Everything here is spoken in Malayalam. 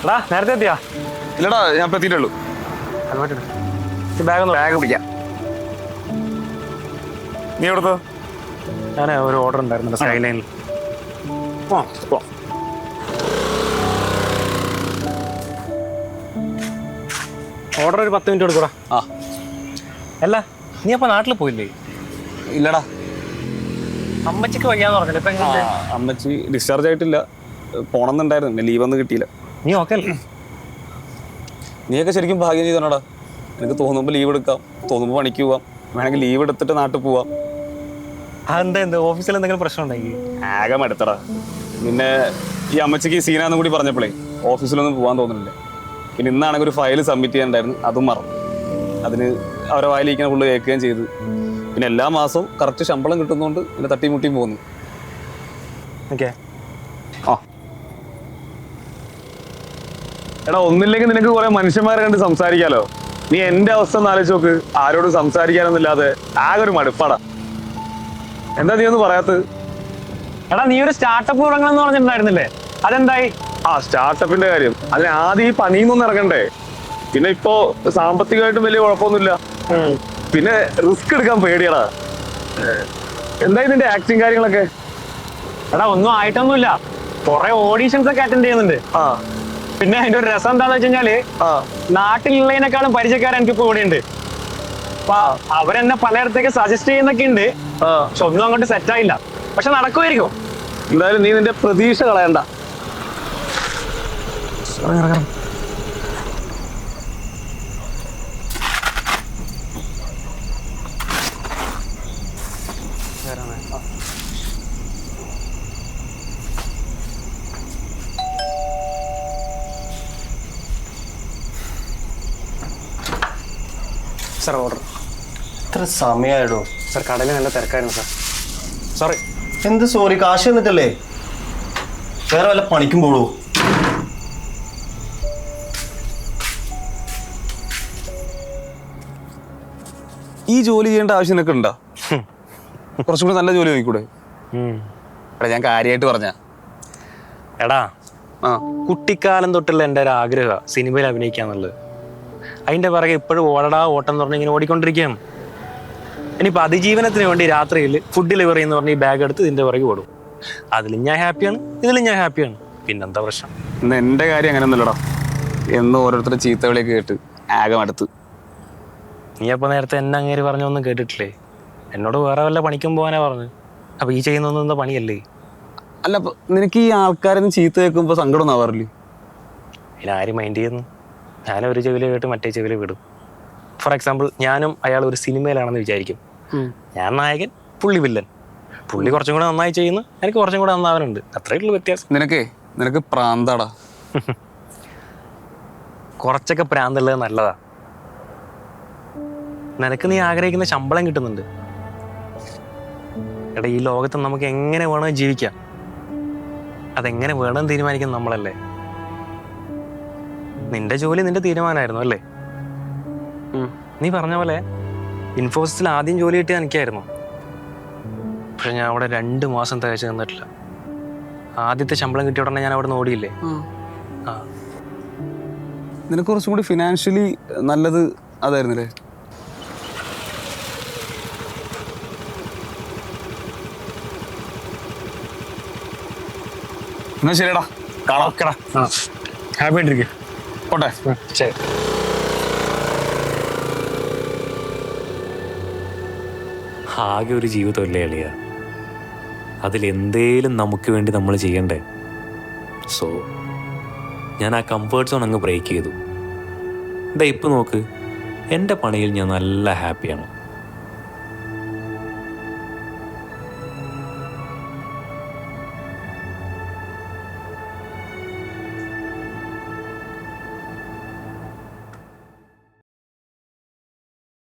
എടാ നേരത്തെ എത്തിയാ? ഇല്ലടാ, ഞാൻ ഇപ്പൊ എത്തിയിട്ടുള്ളൂ. ബാഗ് പിടിക്കാം. നീ എവിടുത്തോ? ഞാൻ ഒരു ഓർഡർ ഉണ്ടായിരുന്നു സ്കൈ ലൈനിൽ. ഓർഡർ ഒരു 10 മിനിറ്റ് കൊടുക്കൂടാ. ആ അല്ല നീ അപ്പൊ നാട്ടിൽ പോയില്ലേ? ഇല്ലടാ, അമ്മച്ചിക്ക് വയ്യാന്ന് പറഞ്ഞില്ല. ഇപ്പൊ എങ്ങനെ? അമ്മച്ചി ഡിസ്ചാർജ് ആയിട്ടില്ല. പോണമെന്നുണ്ടായിരുന്നു, ലീവ് ഒന്നും കിട്ടിയില്ല. നീ ഓക്കെ അല്ലേ? നീയൊക്കെ ശരിക്കും ഭാഗ്യം ചെയ്തോടാ. എനിക്ക് തോന്നുമ്പോൾ ലീവ് എടുക്കാം, തോന്നുമ്പോൾ പണിക്ക് പോവാം, വേണമെങ്കിൽ ലീവ് എടുത്തിട്ട് നാട്ടിൽ പോവാം. അതെന്താ ഓഫീസിൽ എന്തെങ്കിലും പ്രശ്നം ഉണ്ടെങ്കിൽ? ആകെ മടുത്തടാ. പിന്നെ ഈ അമ്മച്ചിക്ക് സീനാന്നും കൂടി പറഞ്ഞപ്പോഴേ ഓഫീസിലൊന്നും പോകാൻ തോന്നുന്നില്ല. പിന്നെ ഇന്നാണെങ്കിൽ ഒരു ഫയൽ സബ്മിറ്റ് ചെയ്യാനുണ്ടായിരുന്നു, അതും മറന്നു. അതിന് അവരെ വായിലിരിക്കുന്ന ഫുള്ള് കേൾക്കുകയും ചെയ്തു. പിന്നെ എല്ലാ മാസവും കറക്റ്റ് ശമ്പളം കിട്ടുന്നതുകൊണ്ട് പിന്നെ തട്ടിമുട്ടിയും പോകുന്നു. ഓക്കെ. ആ എടാ, ഒന്നില്ലെങ്കിൽ നിനക്ക് കുറെ മനുഷ്യന്മാരെ കണ്ട് സംസാരിക്കാലോ. നീ എന്റെ അവസ്ഥ ഒന്ന് ആലോചിച്ച് നോക്ക്. ആരോടും സംസാരിക്കാനൊന്നുമില്ലാതെ ആകെ ഒരു മടുപ്പാടാ. എന്താ നീ ഒന്നും പറയാത്തത്? എടാ നീ ഒരു സ്റ്റാർട്ടപ്പ് തുടങ്ങണമെന്ന് പറഞ്ഞിട്ടുണ്ടായിരുന്നില്ലേ, അതെന്തായി? ആ സ്റ്റാർട്ടപ്പിന്റെ കാര്യം, അതിന് ആദ്യം ഈ പണിയൊന്നും ഇറങ്ങണ്ടേ. പിന്നെ ഇപ്പോ സാമ്പത്തികമായിട്ടും വലിയ കുഴപ്പമൊന്നുമില്ല. പിന്നെ റിസ്ക് എടുക്കാൻ പേടിയടാ. എന്തായി നിന്റെ ആക്ടിങ് കാര്യങ്ങളൊക്കെ? എടാ ഒന്നും ആയിട്ടൊന്നുമില്ല. കുറെ ഓഡീഷൻസ് ഒക്കെ അറ്റൻഡ് ചെയ്യുന്നുണ്ട്. ആ പിന്നെ അതിന്റെ ഒരു രസം എന്താന്ന് വെച്ച് കഴിഞ്ഞാല്, നാട്ടിലുള്ളതിനേക്കാളും പരിചയക്കാരൻ എനിക്കിപ്പോ ഇവിടെ ഉണ്ട്. അപ്പൊ അവരെന്നെ പലയിടത്തേക്ക് സജസ്റ്റ് ചെയ്യുന്നൊക്കെ ഉണ്ട്. പക്ഷെ ഒന്നും അങ്ങോട്ട് സെറ്റ് ആയില്ല. പക്ഷെ നടക്കുമായിരിക്കും. എന്തായാലും നീ നിന്റെ പ്രതീക്ഷ കളയണ്ട. Sir order. ഇത്ര സമയമായിടോ? സാർ കടയിൽ നല്ല തിരക്കായിരുന്നു സാർ. സോറി. എന്ത് സോറി? കാശ് തന്നിട്ടല്ലേ? വേറെ വല്ല പണിക്കും പോളൂ. ഈ ജോലി ചെയ്യേണ്ട ആവശ്യം നിനക്ക് ഉണ്ടോ? കുറച്ചും കൂടി നല്ല ജോലി നോക്കൂടെ? എടാ ഞാൻ കാര്യമായിട്ട് പറഞ്ഞ. എടാ കുട്ടിക്കാലം തൊട്ടുള്ള എൻ്റെ ഒരു ആഗ്രഹമാണ് സിനിമയിൽ അഭിനയിക്കാന്നുള്ളത്. അതിൻ്റെ പിറകെ ഇപ്പോഴും ഓടടാ ഓട്ടം എന്ന് പറഞ്ഞ് ഇങ്ങനെ ഓടിക്കൊണ്ടിരിക്കുകയാണ്. ഇനിയിപ്പോൾ അതിജീവനത്തിന് വേണ്ടി രാത്രിയിൽ ഫുഡ് ഡെലിവറി എന്ന് പറഞ്ഞ് ഈ ബാഗ് എടുത്ത് ഇതിൻ്റെ പിറകെ ഓടും. അതിലും ഞാൻ ഹാപ്പിയാണ്, ഇതിലും ഞാൻ ഹാപ്പിയാണ്. പിന്നെന്താ പ്രശ്നം? ഇന്ന് എൻ്റെ കാര്യം അങ്ങനെ ഒന്നുമില്ലടാ. എന്ന് ഓരോരുത്തരുടെ ചീത്തവിളിയൊക്കെ കേട്ട് ആകെ മടുത്ത്. നീ അപ്പോൾ നേരത്തെ എന്നെ അങ്ങേര് പറഞ്ഞൊന്നും കേട്ടിട്ടില്ലേ? എന്നോട് വേറെ വല്ല പണിക്കും പോകാനാ പറഞ്ഞു. അപ്പോൾ ഈ ചെയ്യുന്നൊന്നും എന്താ പണിയല്ലേ? അല്ല, അപ്പൊ നിനക്ക് ഈ ആൾക്കാരൊന്നും ചീത്ത കേൾക്കുമ്പോൾ സങ്കടം ആവാറില്ലേ? പിന്നെ ആര് മൈൻഡ് ചെയ്യുന്നു? ഞാൻ ഒരു ചെവില് കേട്ട് മറ്റേ ചെവില് വിടും. ഫോർ എക്സാമ്പിൾ, ഞാനും അയാൾ ഒരു സിനിമയിലാണെന്ന് വിചാരിക്കും. ഞാൻ നായകൻ, പുള്ളി വില്ലൻ. പുള്ളി കുറച്ചും കൂടെ നന്നായി ചെയ്യുന്നു, എനിക്ക് കുറച്ചും കൂടെ നന്നാവാനുണ്ട്. അത്രയേ ഉള്ളൂ വ്യത്യാസം. നിനക്ക് പ്രാന്താടാ. കുറച്ചൊക്കെ പ്രാന്തുള്ളത് നല്ലതാ. നിനക്ക് നീ ആഗ്രഹിക്കുന്ന ശമ്പളം കിട്ടുന്നുണ്ട്. എടാ ഈ ലോകത്ത് നമുക്ക് എങ്ങനെ വേണോ ജീവിക്കാം. അതെങ്ങനെ വേണമെന്ന് തീരുമാനിക്കുന്നത് നമ്മളല്ലേ. നിന്റെ ജോലി നിന്റെ തീരുമാനമായിരുന്നു അല്ലേ? നീ പറഞ്ഞ പോലെ ഇൻഫോസിസിൽ ആദ്യം ജോലി കിട്ടിയ എനിക്കായിരുന്നു. പക്ഷെ ഞാൻ അവിടെ 2 മാസം തികച്ചു നിന്നിട്ടില്ല. ആദ്യത്തെ ശമ്പളം കിട്ടിയ ഉടനെ ഞാൻ അവിടെ നിന്ന് ഓടിയില്ലേ. നിനക്ക് കുറച്ചും കൂടി ഫിനാൻഷ്യലി നല്ലത് അതായിരുന്നില്ലേ? എന്നാ ശരിയടാ, കാണാം. ഹാപ്പി ആയിട്ടിരിക്കും. പോട്ടെ. ശരി. ആകെ ഒരു ജീവിതമല്ലേ അളിയ, അതിലെന്തേലും നമുക്ക് വേണ്ടി നമ്മൾ ചെയ്യണ്ടേ. സോ ഞാൻ ആ കംഫേർട്ട് സോൺ അങ്ങ് ബ്രേക്ക് ചെയ്തു. ഇതാ ഇപ്പം നോക്ക്, എൻ്റെ പണിയിൽ ഞാൻ നല്ല ഹാപ്പിയാണ്.